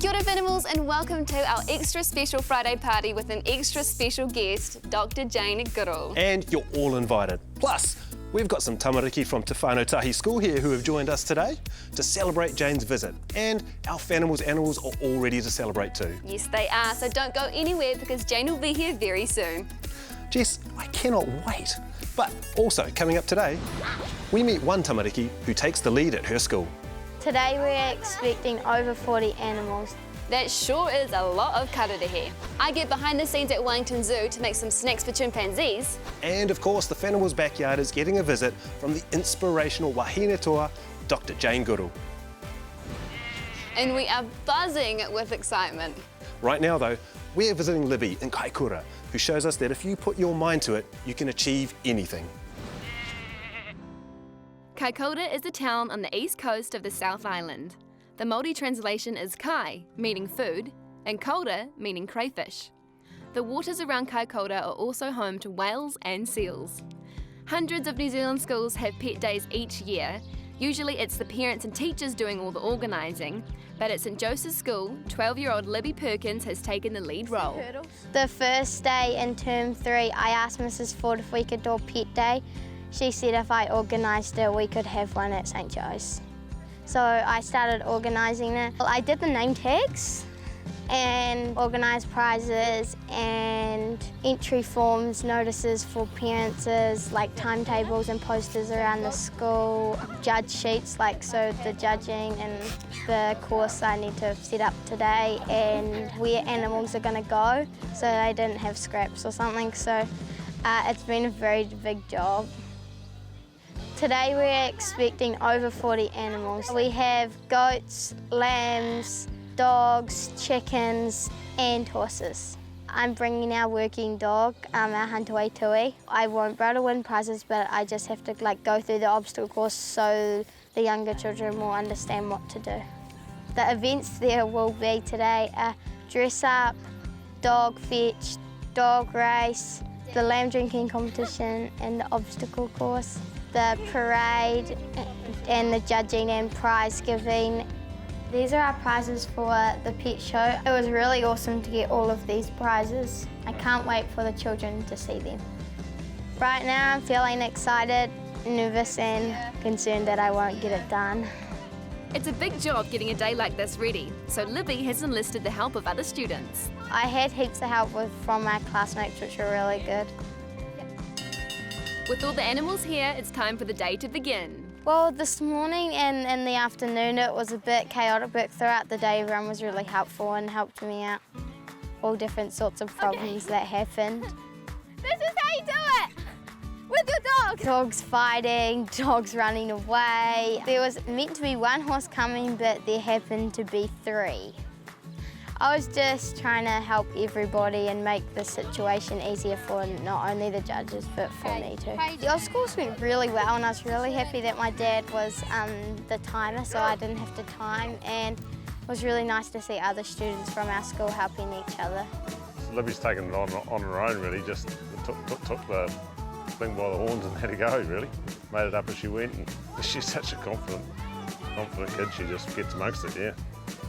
Kia ora Fanimals, and welcome to our extra special Friday party with an extra special guest, Dr. Jane Goodall. And you're all invited. Plus, we've got some tamariki from Te Whānau Tahi School here who have joined us today to celebrate Jane's visit. And our Fanimals animals are all ready to celebrate too. Yes, they are, so don't go anywhere because Jane will be here very soon. Jess, I cannot wait. But also, coming up today, we meet one tamariki who takes the lead at her school. Today we're expecting over 40 animals. That sure is a lot of kararehe. I get behind the scenes at Wellington Zoo to make some snacks for chimpanzees. And of course, the Fanimals backyard is getting a visit from the inspirational wahine toa, Dr. Jane Goodall. And we are buzzing with excitement. Right now though, we're visiting Libby in Kaikoura, who shows us that if you put your mind to it, you can achieve anything. Kaikoura is a town on the east coast of the South Island. The Māori translation is kai, meaning food, and kaura, meaning crayfish. The waters around Kaikoura are also home to whales and seals. Hundreds of New Zealand schools have pet days each year. Usually it's the parents and teachers doing all the organising, but at St Joseph's School, 12-year-old Libby Perkins has taken the lead role. The first day in term 3, I asked Mrs Ford if we could do a pet day. She said if I organised it, we could have one at St Joe's. So I started organising it. I did the name tags and organised prizes and entry forms, notices for parents, like timetables and posters around the school, judge sheets, so the judging and the course I need to set up today and where animals are going to go, so they didn't have scraps or something. So it's been a very big job. Today we're expecting over 40 animals. We have goats, lambs, dogs, chickens and horses. I'm bringing our working dog, our Hantuei Tui. I won't be able to win prizes, but I just have to go through the obstacle course so the younger children will understand what to do. The events there will be today a dress up, dog fetch, dog race, the lamb drinking competition and the obstacle course, the parade and the judging and prize giving. These are our prizes for the pet show. It was really awesome to get all of these prizes. I can't wait for the children to see them. Right now I'm feeling excited, nervous and concerned that I won't get it done. It's a big job getting a day like this ready, so Libby has enlisted the help of other students. I had heaps of help from my classmates, which were really good. With all the animals here, it's time for the day to begin. Well, this morning and in the afternoon it was a bit chaotic, but throughout the day everyone was really helpful and helped me out. All different sorts of problems that happened. This is how you do it! With your dog! Dogs fighting, dogs running away. There was meant to be one horse coming, but there happened to be 3. I was just trying to help everybody and make the situation easier for not only the judges, but for me too. The obstacles went really well and I was really happy that my dad was the timer, so I didn't have to time, and it was really nice to see other students from our school helping each other. Libby's taken it on her own really, just took the thing by the horns and had to go really. Made it up as she went, and she's such a confident kid, she just gets amongst it, yeah.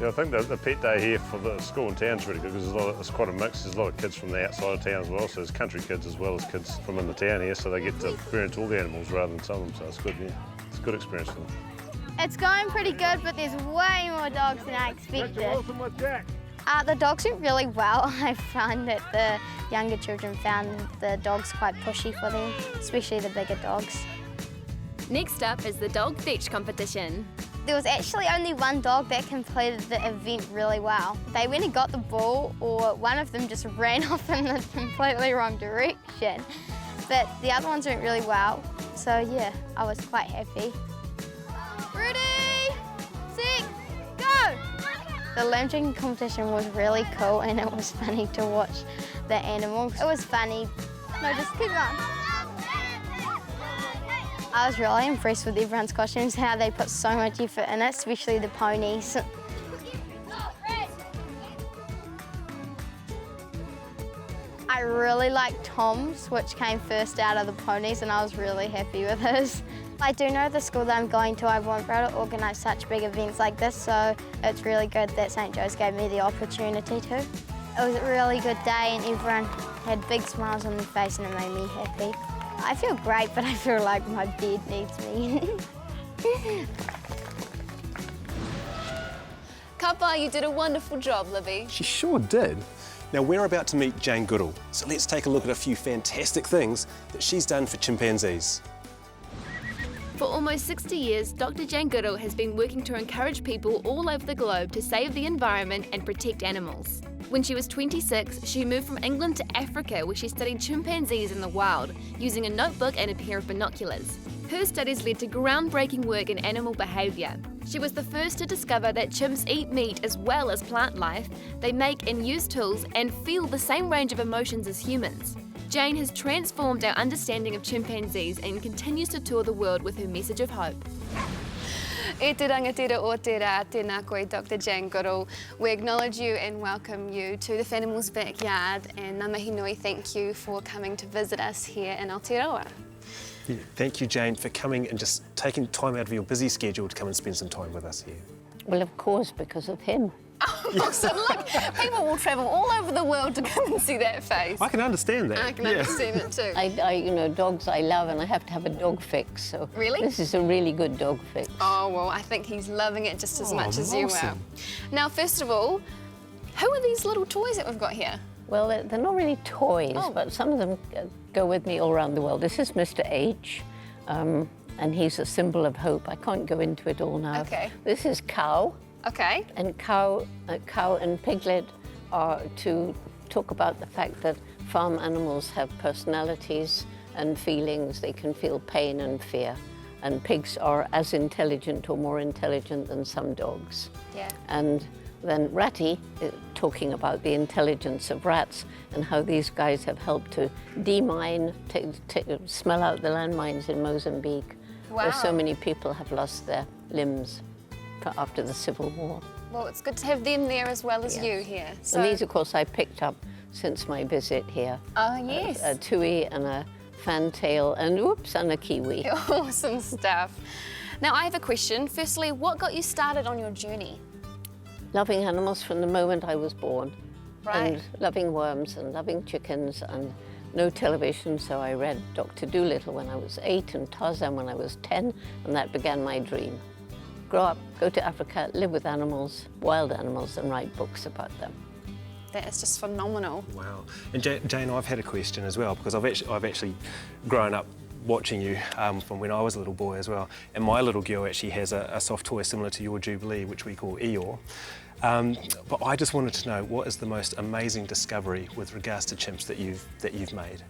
Yeah, I think the pet day here for the school and town's really good because it's quite a mix. There's a lot of kids from the outside of town as well, so there's country kids as well as kids from in the town here, so they get to experience all the animals rather than some of them, so it's good, yeah. It's a good experience for them. It's going pretty good, but there's way more dogs than I expected. The dogs went really well. I found that the younger children found the dogs quite pushy for them, especially the bigger dogs. Next up is the dog fetch competition. There was actually only one dog that completed the event really well. They went and got the ball, or one of them just ran off in the completely wrong direction. But the other ones went really well, so yeah, I was quite happy. Ready, set, go! The lamb drinking competition was really cool and it was funny to watch the animals. It was funny. No, just keep going. I was really impressed with everyone's costumes, how they put so much effort in it, especially the ponies. I really liked Tom's, which came first out of the ponies, and I was really happy with his. I do know the school that I'm going to, I won't be able to organise such big events like this, so it's really good that St Joe's gave me the opportunity to. It was a really good day and everyone had big smiles on their face and it made me happy. I feel great, but I feel like my bed needs me. Kapa, you did a wonderful job, Libby. She sure did. Now we're about to meet Jane Goodall, so let's take a look at a few fantastic things that she's done for chimpanzees. For almost 60 years, Dr. Jane Goodall has been working to encourage people all over the globe to save the environment and protect animals. When she was 26, she moved from England to Africa where she studied chimpanzees in the wild, using a notebook and a pair of binoculars. Her studies led to groundbreaking work in animal behaviour. She was the first to discover that chimps eat meat as well as plant life, they make and use tools and feel the same range of emotions as humans. Jane has transformed our understanding of chimpanzees and continues to tour the world with her message of hope. E te rangatira o te rā, tēnā koe, Dr. Jane Goodall. We acknowledge you and welcome you to the Fanimals backyard, and ngā mihi nui, thank you for coming to visit us here in Aotearoa. Yeah, thank you, Jane, for coming and just taking time out of your busy schedule to come and spend some time with us here. Well, of course, because of him. So look, people will travel all over the world to come and see that face. I can understand that. I can understand it too. You know, dogs I love, and I have to have a dog fix. So Really? this is a really good dog fix. Oh, well, I think he's loving it just as much as you are. awesome. Now, first of all, who are these little toys that we've got here? Well, they're not really toys, Oh. but some of them go with me all around the world. This is Mr. H, and he's a symbol of hope. I can't go into it all now. Okay. This is Cow, Okay. and Cow and Piglet are to talk about the fact that farm animals have personalities and feelings. They can feel pain and fear. And pigs are as intelligent or more intelligent than some dogs. Yeah. And then Ratty, talking about the intelligence of rats and how these guys have helped to demine, smell out the landmines in Mozambique, where so Wow. many people have lost their limbs after the Civil War. Well, it's good to have them there as well as Yes. you here. So, And these, of course, I picked up since my visit here. oh, yes. A tui and a fantail and a kiwi. Awesome stuff. Now, I have a question. Firstly, what got you started on your journey? Loving animals from the moment I was born. Right. And loving worms and loving chickens and no television, so I read Dr. Dolittle when I was 8 and Tarzan when I was 10, and that began my dream. Grow up, go to Africa, live with animals, wild animals, and write books about them. That is just phenomenal. Wow. And Jane, I've had a question as well, because I've actually grown up watching you from when I was a little boy as well. And my little girl actually has a soft toy similar to your Jubilee, which we call Eeyore. But I just wanted to know, what is the most amazing discovery with regards to chimps that you've made?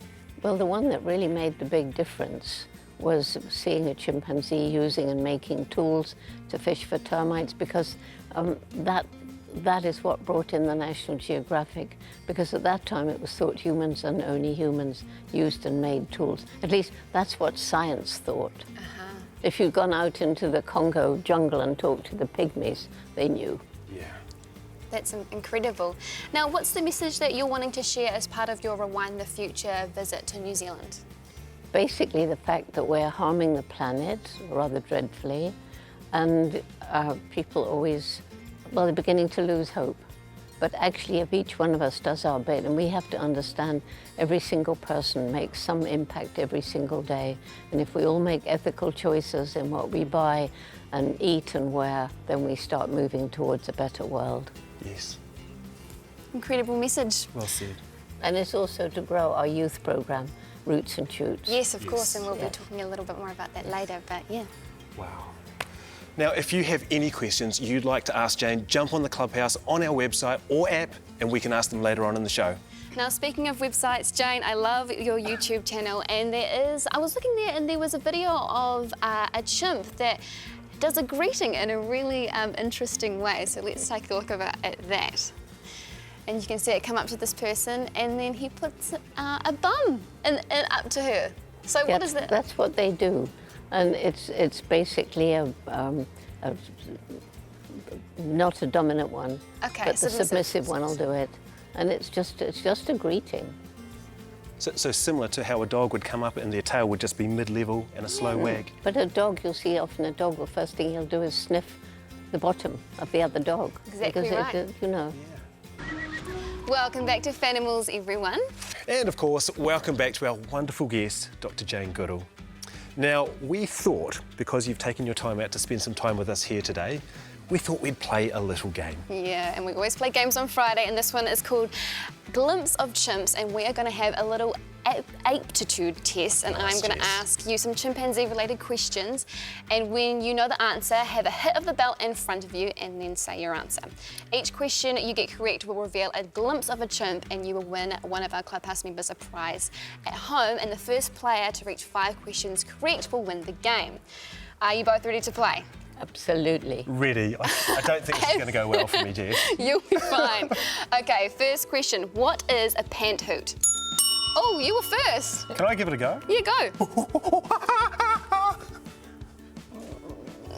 Well, the one that really made the big difference was seeing a chimpanzee using and making tools to fish for termites, because that is what brought in the National Geographic, because at that time it was thought humans and only humans used and made tools. At least that's what science thought. If you'd gone out into the Congo jungle and talked to the pygmies, they knew. Yeah. That's incredible. Now, what's the message that you're wanting to share as part of your Rewind the Future visit to New Zealand? Basically the fact that we're harming the planet rather dreadfully, and people always, well, they're beginning to lose hope. But actually, if each one of us does our bit, and we have to understand every single person makes some impact every single day, and if we all make ethical choices in what we buy and eat and wear, then we start moving towards a better world. Yes. Incredible message. Well said. And it's also to grow our youth program, Roots and Shoots. Yes, of course, and we'll Yeah. be talking a little bit more about that later, but yeah. Wow. Now, if you have any questions you'd like to ask Jane, jump on the Clubhouse on our website or app, and we can ask them later on in the show. Now, speaking of websites, Jane, I love your YouTube channel, and I was looking there and there was a video of a chimp that does a greeting in a really interesting way. So let's take a look at that. And you can see it come up to this person, and then he puts a bum up to her. So what is that? That's what they do. And it's basically not a dominant one, Okay, but the submissive. submissive one will do it. And it's just a greeting. So similar to how a dog would come up and their tail would just be mid-level and a slow wag. But a dog, you'll see often a dog, the first thing he'll do is sniff the bottom of the other dog. Exactly because right. you know. Welcome back to Fanimals, everyone. And of course, welcome back to our wonderful guest, Dr. Jane Goodall. Now, we thought, because you've taken your time out to spend some time with us here today, we thought we'd play a little game. Yeah, and we always play games on Friday, and this one is called Glimpse of Chimps, and we are going to have a little aptitude test, and I'm going to ask you some chimpanzee-related questions, and when you know the answer, have a hit of the bell in front of you and then say your answer. Each question you get correct will reveal a glimpse of a chimp, and you will win one of our Clubhouse members a prize at home, and the first player to reach 5 questions correct will win the game. Are you both ready to play? Absolutely. Ready. I don't think this is going to go well for me, Jess. You'll be fine. Okay, first question. What is a pant hoot? Oh, you were first. Can I give it a go? Yeah, go.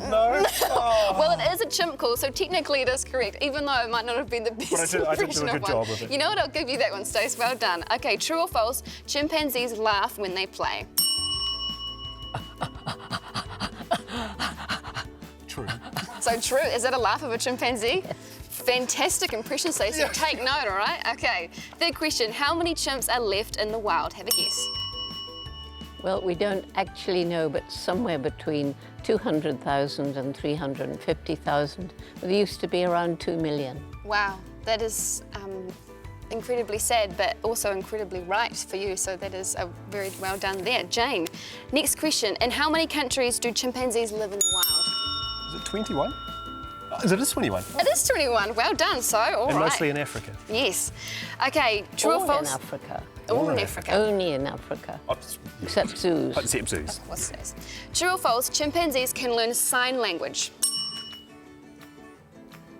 No. Oh. Well, it is a chimp call, so technically it is correct, even though it might not have been the best But I did do a good one. job of it. You know what? I'll give you that one, Stace. Well done. Okay, true or false? Chimpanzees laugh when they play. True. So true. Is that a laugh of a chimpanzee? Fantastic impression, Stacey. Yeah. Take note, all right? Okay. Third question. How many chimps are left in the wild? Have a guess. Well, we don't actually know, but somewhere between 200,000 and 350,000. There used to be around 2 million. Wow. That is incredibly sad, but also incredibly right for you. So that is very well done there. Jane, next question. In how many countries do chimpanzees live in the wild? Is it 21? It is 21. It is 21. Well done. So, all right. And mostly in Africa. Yes. Okay, true or All false? in Africa. All in Africa. Only in Africa. Except zoos. Except zoos. What's this? True or false? Chimpanzees can learn sign language.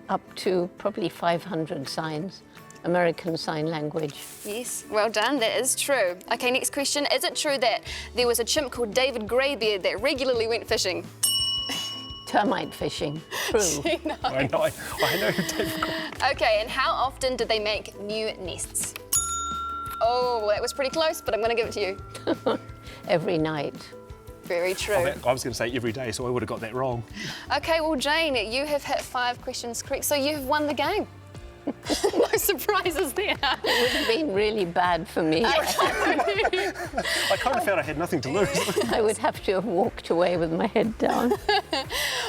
Up to probably 500 signs. American Sign Language. Yes, well done. That is true. Okay, next question. Is it true that there was a chimp called David Greybeard that regularly went fishing? Termite fishing. True. No. I know who David Greybeard. Okay, and how often do they make new nests? Oh, that was pretty close, but I'm going to give it to you. Every night. Very true. I was going to say every day, so I would have got that wrong. Okay, well, Jane, you have hit 5 questions correct, so you have won the game. No surprises there. It would have been really bad for me. I kind of felt I had nothing to lose. I would have to have walked away with my head down.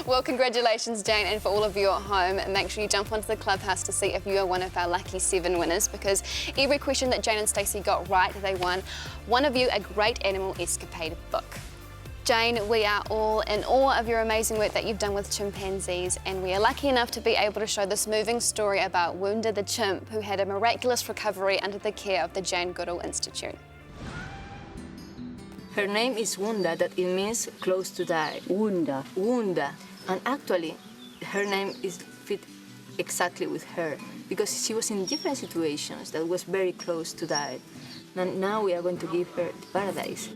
Well, congratulations, Jane, and for all of you at home, make sure you jump onto the Clubhouse to see if you are one of our lucky 7 winners, because every question that Jane and Stacey got right, they won one of you a Great Animal Escapade book. Jane, we are all in awe of your amazing work that you've done with chimpanzees, and we are lucky enough to be able to show this moving story about Wounda the chimp, who had a miraculous recovery under the care of the Jane Goodall Institute. Her name is Wounda, that it means close to die. Wounda. Wounda. And actually, her name is fit exactly with her, because she was in different situations that was very close to die. And now we are going to give her paradise.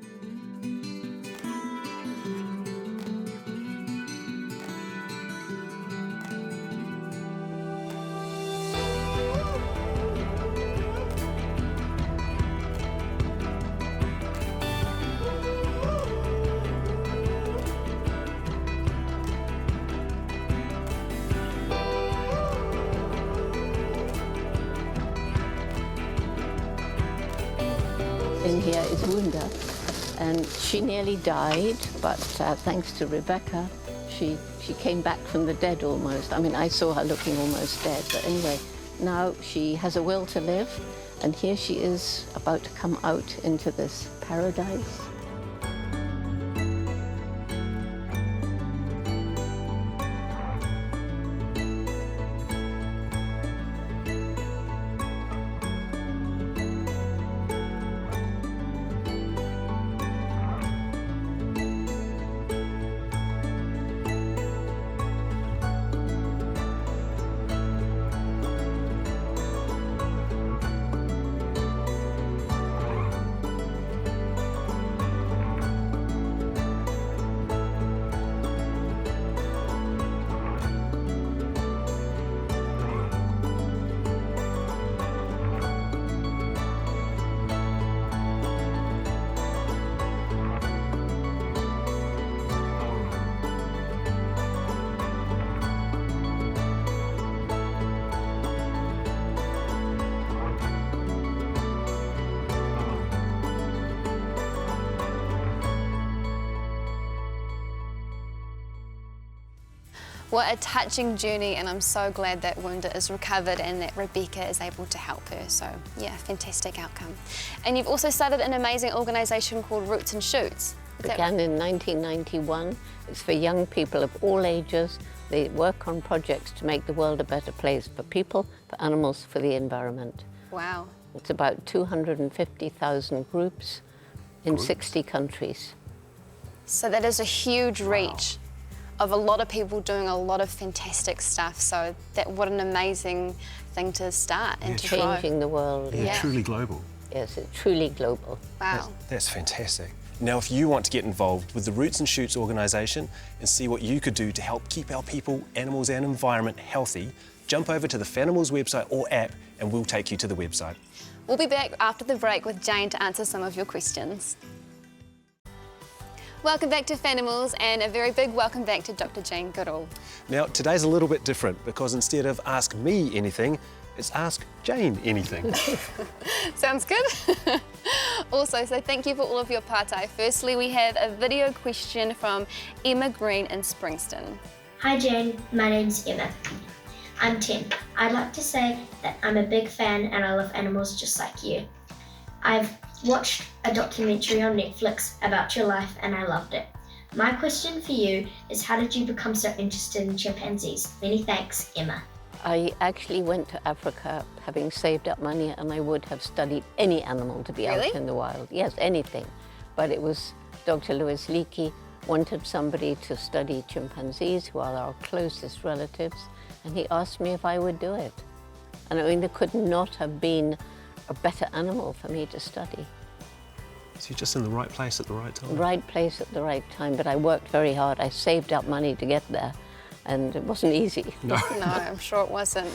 In here is Wounda, and she nearly died, but thanks to Rebecca, she came back from the dead almost. I mean, I saw her looking almost dead, but anyway, now she has a will to live, and here she is about to come out into this paradise. What a touching journey, and I'm so glad that Wounda is recovered and that Rebecca is able to help her. So yeah, fantastic outcome. And you've also started an amazing organisation called Roots and Shoots. Began in 1991. It's for young people of all ages. They work on projects to make the world a better place for people, for animals, for the environment. Wow. It's about 250,000 groups in 60 countries. So that is a huge reach of a lot of people doing a lot of fantastic stuff. So what an amazing thing to start and to grow. Changing the world. Yeah, truly global. Yes, it's truly global. Wow. That's fantastic. Now, if you want to get involved with the Roots and Shoots organisation and see what you could do to help keep our people, animals and environment healthy, jump over to the Fanimals website or app and we'll take you to the website. We'll be back after the break with Jane to answer some of your questions. Welcome back to Fanimals, and a very big welcome back to Dr. Jane Goodall. Now, today's a little bit different because instead of Ask Me Anything, it's Ask Jane Anything. Sounds good. Also, so thank you for all of your partai. Firstly, we have a video question from Emma Green in Springston. Hi Jane, my name's Emma. I'm 10. I'd like to say that I'm a big fan and I love animals just like you. I've watched a documentary on Netflix about your life and I loved it. My question for you is, how did you become so interested in chimpanzees? Many thanks, Emma. I actually went to Africa having saved up money, and I would have studied any animal to be out in the wild. Yes, anything. But it was Dr. Louis Leakey wanted somebody to study chimpanzees, who are our closest relatives, and he asked me if I would do it. And I mean, there could not have been a better animal for me to study. So you're just in the right place at the right time. Right place at the right time, but I worked very hard. I saved up money to get there, and it wasn't easy. No, no, I'm sure it wasn't.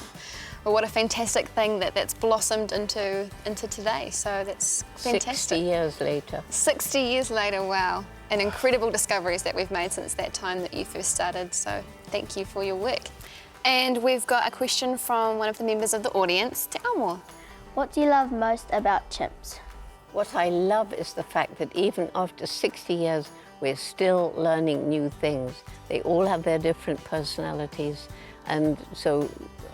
Well, what a fantastic thing that's blossomed into today. So that's fantastic. 60 years later. 60 years later, wow. And incredible discoveries that we've made since that time that you first started. So thank you for your work. And we've got a question from one of the members of the audience, Te Amo. What do you love most about chimps? What I love is the fact that even after 60 years, we're still learning new things. They all have their different personalities, and so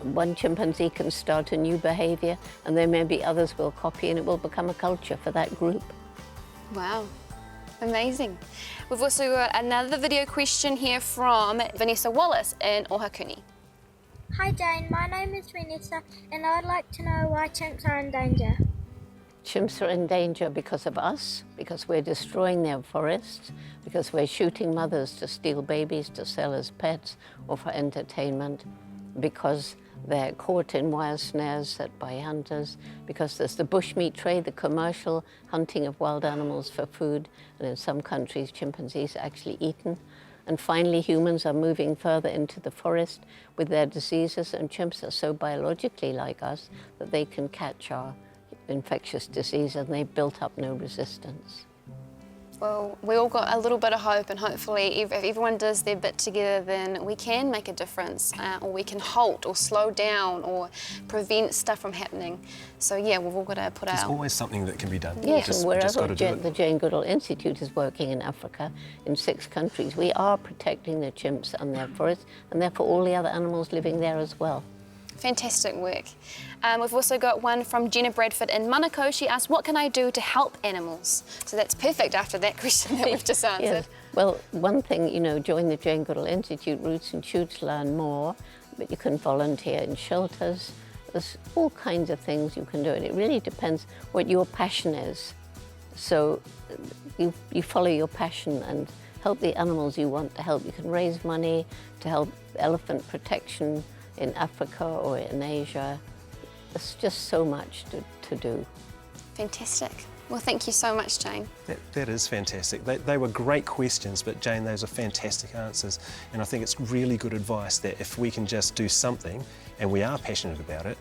one chimpanzee can start a new behavior, and then maybe others will copy, and it will become a culture for that group. Wow, amazing. We've also got another video question here from Vanessa Wallace in Ohakuni. Hi Jane, my name is Vanessa and I'd like to know why chimps are in danger. Chimps are in danger because of us, because we're destroying their forests, because we're shooting mothers to steal babies to sell as pets or for entertainment, because they're caught in wire snares set by hunters, because there's the bushmeat trade, the commercial hunting of wild animals for food, and in some countries chimpanzees are actually eaten. And finally, humans are moving further into the forest with their diseases, and chimps are so biologically like us that they can catch our infectious disease, and they've built up no resistance. Well, we all got a little bit of hope, and hopefully if everyone does their bit together, then we can make a difference, or we can halt or slow down or prevent stuff from happening. So yeah, we've all got to put There's our... always something that can be done. Yes, and wherever the the Jane Goodall Institute is working in Africa, in 6 countries, we are protecting the chimps and their forests, and therefore all the other animals living there as well. Fantastic work. We've also got one from Jenna Bradford in Manukau. She asked, what can I do to help animals? So that's perfect after that question that we've just answered. Yes. Well, one thing, you know, join the Jane Goodall Institute, Roots and Shoots, learn more, but you can volunteer in shelters. There's all kinds of things you can do, and it really depends what your passion is. So you follow your passion and help the animals you want to help. You can raise money to help elephant protection in Africa or in Asia. There's just so much to do. Fantastic. Well, thank you so much, Jane. That is fantastic. They were great questions, but Jane, those are fantastic answers. And I think it's really good advice that if we can just do something, and we are passionate about it,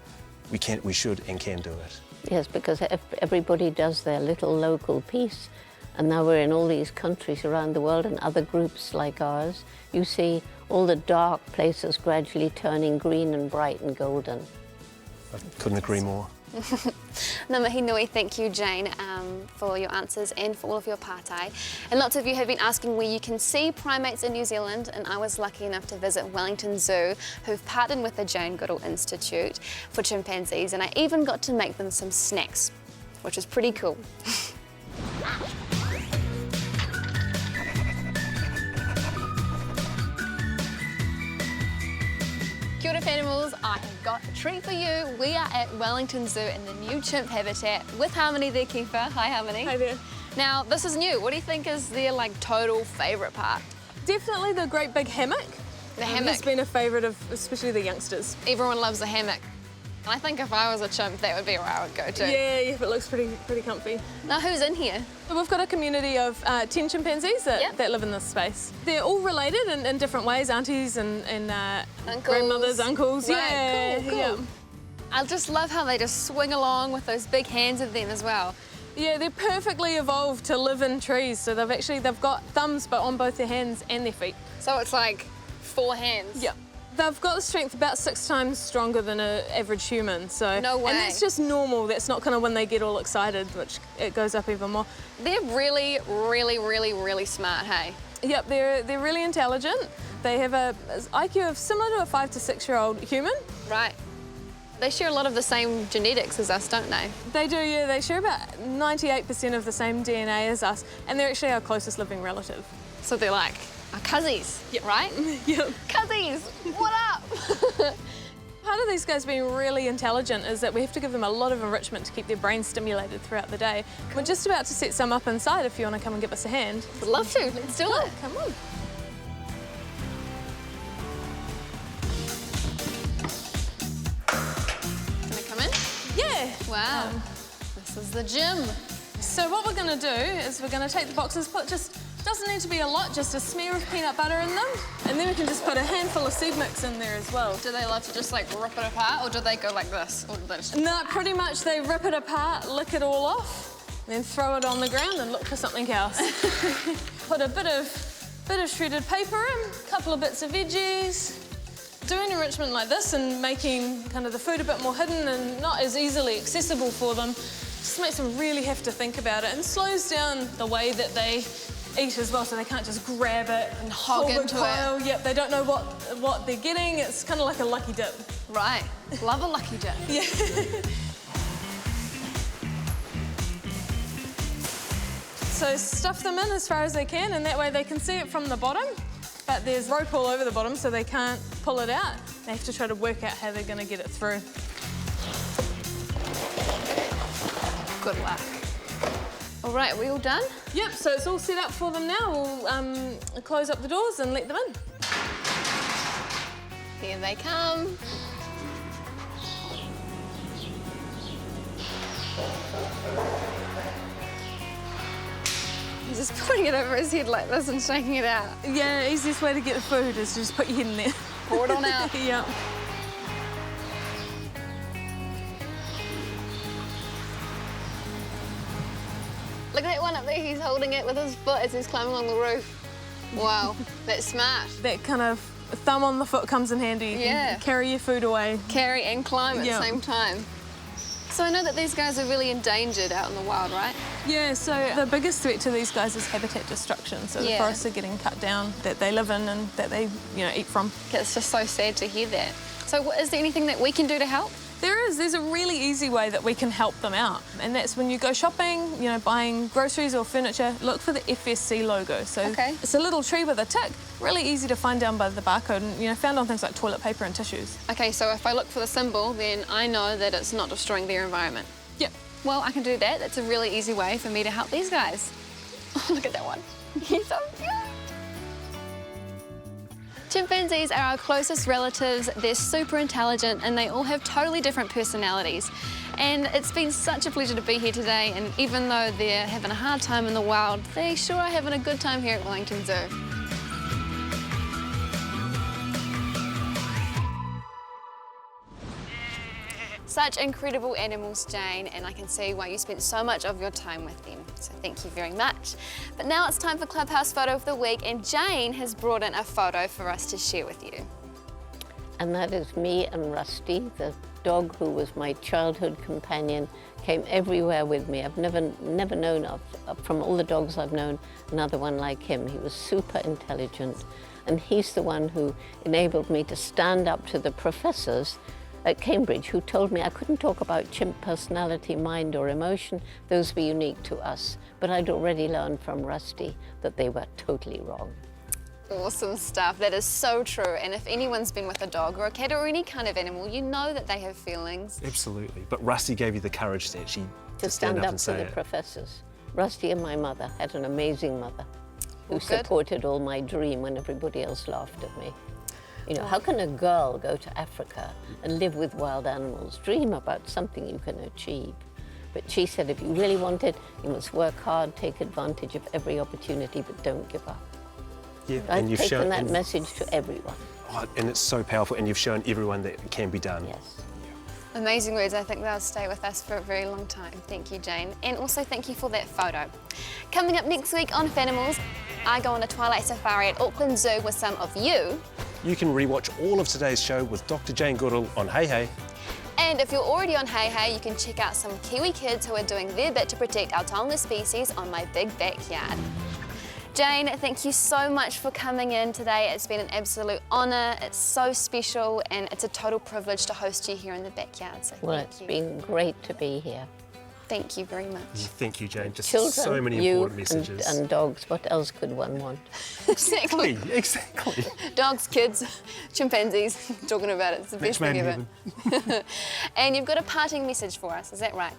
we should and can do it. Yes, because if everybody does their little local piece, and now we're in all these countries around the world and other groups like ours, you see all the dark places gradually turning green and bright and golden. I couldn't agree more. Ngā mihi nui, thank you Jane for your answers and for all of your pātai. And lots of you have been asking where you can see primates in New Zealand, and I was lucky enough to visit Wellington Zoo, who've partnered with the Jane Goodall Institute for chimpanzees, and I even got to make them some snacks, which is pretty cool. Kia ora Fanimals, I have got a treat for you. We are at Wellington Zoo in the new chimp habitat with Harmony there, Kiefer. Hi Harmony. Hi there. Now this is new. What do you think is their total favourite part? Definitely the great big hammock. The hammock. It's been a favourite of especially the youngsters. Everyone loves a hammock. And I think if I was a chimp, that would be where I would go to. Yeah, it looks pretty comfy. Now who's in here? So we've got a community of 10 chimpanzees that live in this space. They're all related in different ways, aunties and grandmothers, uncles. Right, yeah, cool. yeah. I just love how they just swing along with those big hands of them as well. Yeah, they're perfectly evolved to live in trees. So they've got thumbs but on both their hands and their feet. So it's like 4 hands. Yeah. They've got the strength about 6 times stronger than an average human. So no way. And that's just normal. That's not kind of when they get all excited, which it goes up even more. They're really, really, really, really smart, hey? Yep, they're really intelligent. They have a IQ of similar to a 5 to 6-year-old human. Right. They share a lot of the same genetics as us, don't they? They do, yeah. They share about 98% of the same DNA as us, and they're actually our closest living relative. So they're like our cousins, right? Yep. Cousins, what up? Part of these guys being really intelligent is that we have to give them a lot of enrichment to keep their brains stimulated throughout the day. We're just about to set some up inside if you want to come and give us a hand. I'd love to, let's do it. Come on. Can I come in? Yeah. Wow, this is the gym. So what we're going to do is we're going to take the boxes, doesn't need to be a lot, just a smear of peanut butter in them. And then we can just put a handful of seed mix in there as well. Do they love to just rip it apart, or do they go like this? Or do they just... No, pretty much they rip it apart, lick it all off, then throw it on the ground and look for something else. Put a bit of shredded paper in, a couple of bits of veggies. Doing enrichment like this and making kind of the food a bit more hidden and not as easily accessible for them just makes them really have to think about it and slows down the way that they eat as well, so they can't just grab it and hog into it. Yep, they don't know what they're getting. It's kind of like a lucky dip. Right, love a lucky dip. Yeah. So stuff them in as far as they can, and that way they can see it from the bottom, but there's rope all over the bottom so they can't pull it out. They have to try to work out how they're going to get it through. Good luck. All right, we all done? Yep, so it's all set up for them now. We'll close up the doors and let them in. Here they come. He's just putting it over his head like this and shaking it out. Yeah, easiest way to get the food is to just put your head in there. Pour it on out. Yep. Look at that one up there, he's holding it with his foot as he's climbing along the roof. Wow, that's smart. That kind of thumb on the foot comes in handy. You can carry your food away. Carry and climb at the same time. So I know that these guys are really endangered out in the wild, right? Yeah, so the biggest threat to these guys is habitat destruction. So the forests are getting cut down that they live in and that they, eat from. It's just so sad to hear that. So is there anything that we can do to help? There is. There's a really easy way that we can help them out. And that's when you go shopping, buying groceries or furniture, look for the FSC logo. So it's a little tree with a tick, really easy to find down by the barcode and, found on things like toilet paper and tissues. Okay, so if I look for the symbol, then I know that it's not destroying their environment. Yep. Well, I can do that. That's a really easy way for me to help these guys. Oh, look at that one. He's so cute. Chimpanzees are our closest relatives, they're super intelligent and they all have totally different personalities. And it's been such a pleasure to be here today, and even though they're having a hard time in the wild, they sure are having a good time here at Wellington Zoo. Such incredible animals, Jane, and I can see why you spent so much of your time with them. So thank you very much. But now it's time for Clubhouse Photo of the Week, and Jane has brought in a photo for us to share with you. And that is me and Rusty, the dog who was my childhood companion, came everywhere with me. I've never known of, from all the dogs I've known, another one like him. He was super intelligent, and he's the one who enabled me to stand up to the professors at Cambridge who told me I couldn't talk about chimp personality, mind or emotion. Those were unique to us. But I'd already learned from Rusty that they were totally wrong. Awesome stuff. That is so true. And if anyone's been with a dog or a cat or any kind of animal, you know that they have feelings. Absolutely. But Rusty gave you the courage to actually stand up and say to the it. professors. Rusty and my mother had an amazing mother who Good. supported all my dream when everybody else laughed at me. You know, how can a girl go to Africa and live with wild animals? Dream about something you can achieve. But she said, if you really want it, you must work hard, take advantage of every opportunity, but don't give up. Yeah, I've and you've taken shown that message to everyone. Oh, and it's so powerful, and you've shown everyone that it can be done. Yes. Amazing words. I think they'll stay with us for a very long time. Thank you, Jane. And also thank you for that photo. Coming up next week on Fanimals, I go on a twilight safari at Auckland Zoo with some of you. You can rewatch all of today's show with Dr. Jane Goodall on Hey Hey. And if you're already on Hey Hey, you can check out some Kiwi kids who are doing their bit to protect our taonga species on my big backyard. Jane, thank you so much for coming in today. It's been an absolute honour. It's so special and it's a total privilege to host you here in the backyard. So Well, it's been great to be here. Thank you very much. Thank you, Jane. Just Children, so many important messages. And dogs, what else could one want? Exactly. Exactly. Dogs, kids, chimpanzees, talking about it. It's the best thing ever. And you've got a parting message for us, is that right?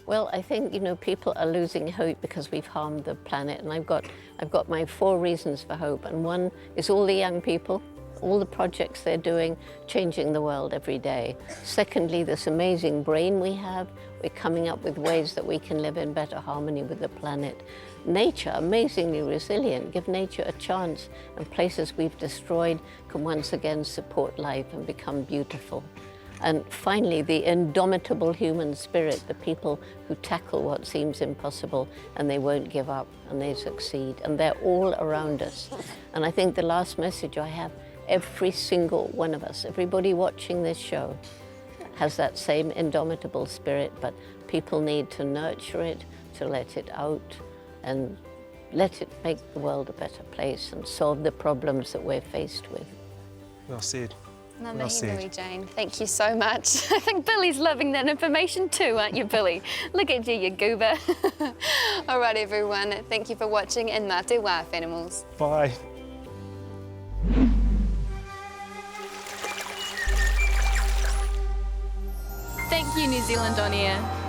Well, I think, you know, people are losing hope because we've harmed the planet, and I've got my 4 reasons for hope, and one is all the young people, all the projects they're doing, changing the world every day. Secondly, this amazing brain we have, we're coming up with ways that we can live in better harmony with the planet. Nature, amazingly resilient, give nature a chance, and places we've destroyed can once again support life and become beautiful. And finally, the indomitable human spirit, the people who tackle what seems impossible and they won't give up and they succeed. And they're all around us. And I think the last message I have, every single one of us, everybody watching this show has that same indomitable spirit, but people need to nurture it, to let it out and let it make the world a better place and solve the problems that we're faced with. Well said. Well said. Jane. Thank you so much. I think Billy's loving that information too, aren't you, Billy? Look at you, you goober. All right, everyone. Thank you for watching, and mā te wā, Fanimals. Bye. Thank you, New Zealand On Air.